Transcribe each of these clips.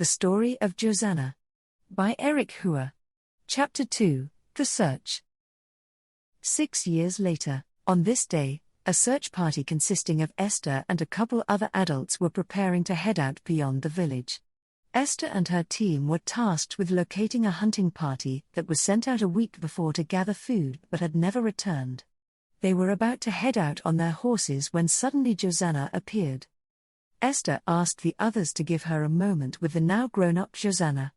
The Story of Josanna. By Eric Hua. Chapter 2, The Search. 6 years later, on this day, a search party consisting of Esther and a couple other adults were preparing to head out beyond the village. Esther and her team were tasked with locating a hunting party that was sent out a week before to gather food but had never returned. They were about to head out on their horses when suddenly Josanna appeared. Esther asked the others to give her a moment with the now grown-up Josanna.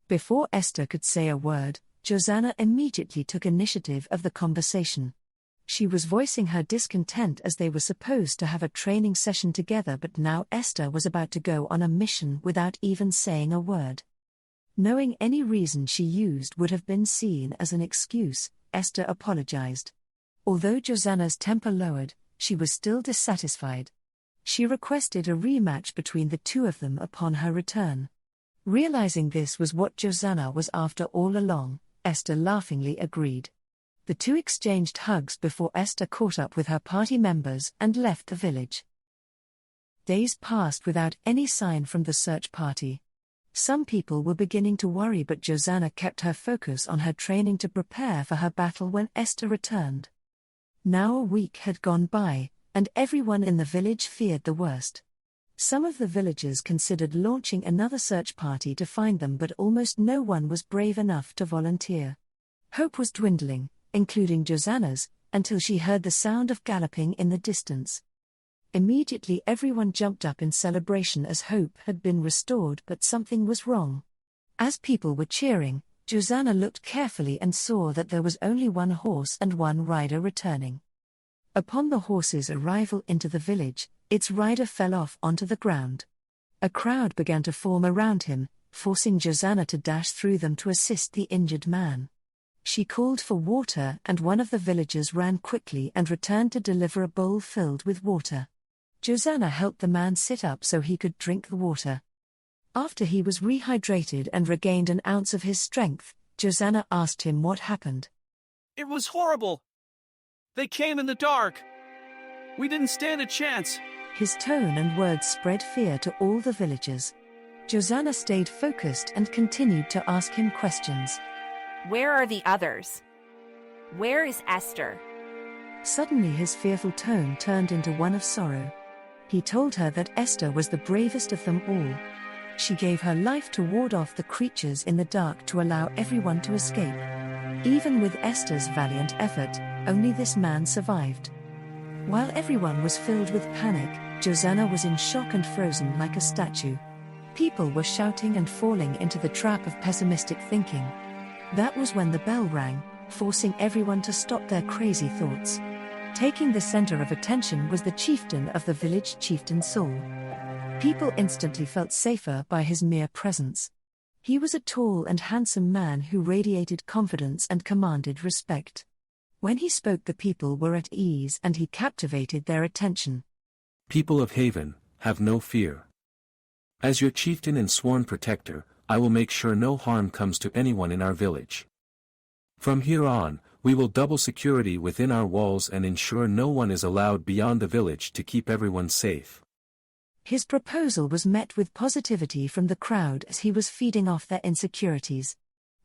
Before Esther could say a word, Josanna immediately took initiative of the conversation. She was voicing her discontent as they were supposed to have a training session together, but now Esther was about to go on a mission without even saying a word. Knowing any reason she used would have been seen as an excuse, Esther apologized. Although Josanna's temper lowered, she was still dissatisfied. She requested a rematch between the two of them upon her return. Realizing this was what Josanna was after all along, Esther laughingly agreed. The two exchanged hugs before Esther caught up with her party members and left the village. Days passed without any sign from the search party. Some people were beginning to worry, but Josanna kept her focus on her training to prepare for her battle when Esther returned. Now a week had gone by, and everyone in the village feared the worst. Some of the villagers considered launching another search party to find them, but almost no one was brave enough to volunteer. Hope was dwindling, including Josanna's, until she heard the sound of galloping in the distance. Immediately everyone jumped up in celebration as hope had been restored, but something was wrong. As people were cheering, Josanna looked carefully and saw that there was only one horse and one rider returning. Upon the horse's arrival into the village, its rider fell off onto the ground. A crowd began to form around him, forcing Josanna to dash through them to assist the injured man. She called for water, and one of the villagers ran quickly and returned to deliver a bowl filled with water. Josanna helped the man sit up so he could drink the water. After he was rehydrated and regained an ounce of his strength, Josanna asked him what happened. It was horrible. They came in the dark. We didn't stand a chance. His tone and words spread fear to all the villagers. Josanna stayed focused and continued to ask him questions. Where are the others? Where is Esther? Suddenly his fearful tone turned into one of sorrow. He told her that Esther was the bravest of them all. She gave her life to ward off the creatures in the dark to allow everyone to escape. Even with Esther's valiant effort, only this man survived. While everyone was filled with panic, Josanna was in shock and frozen like a statue. People were shouting and falling into the trap of pessimistic thinking. That was when the bell rang, forcing everyone to stop their crazy thoughts. Taking the center of attention was the chieftain of the village, Chieftain Saul. People instantly felt safer by his mere presence. He was a tall and handsome man who radiated confidence and commanded respect. When he spoke, the people were at ease and he captivated their attention. People of Haven, have no fear. As your chieftain and sworn protector, I will make sure no harm comes to anyone in our village. From here on, we will double security within our walls and ensure no one is allowed beyond the village to keep everyone safe. His proposal was met with positivity from the crowd as he was feeding off their insecurities.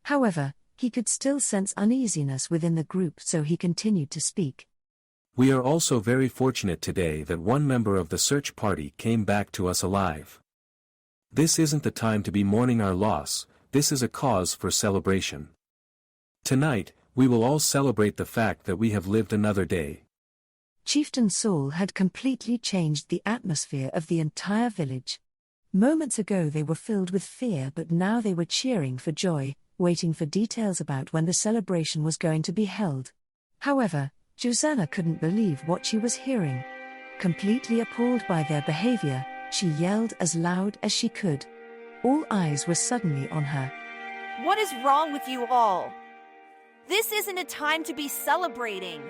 However, he could still sense uneasiness within the group, so he continued to speak. We are also very fortunate today that one member of the search party came back to us alive. This isn't the time to be mourning our loss, this is a cause for celebration. Tonight, we will all celebrate the fact that we have lived another day. Chieftain Saul had completely changed the atmosphere of the entire village. Moments ago they were filled with fear, but now they were cheering for joy, waiting for details about when the celebration was going to be held. However, Josanna couldn't believe what she was hearing. Completely appalled by their behavior, she yelled as loud as she could. All eyes were suddenly on her. What is wrong with you all? This isn't a time to be celebrating.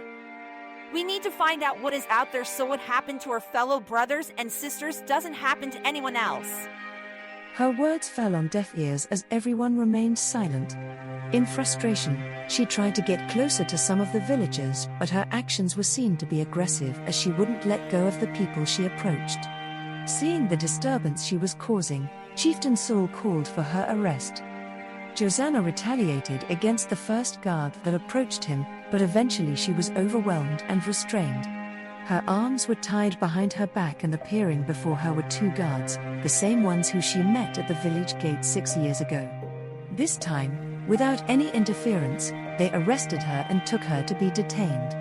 We need to find out what is out there so what happened to our fellow brothers and sisters doesn't happen to anyone else. Her words fell on deaf ears as everyone remained silent. In frustration, she tried to get closer to some of the villagers, but her actions were seen to be aggressive as she wouldn't let go of the people she approached. Seeing the disturbance she was causing, Chieftain Saul called for her arrest. Josanna retaliated against the first guard that approached him, but eventually she was overwhelmed and restrained. Her arms were tied behind her back, and appearing before her were two guards, the same ones who she met at the village gate 6 years ago. This time, without any interference, they arrested her and took her to be detained.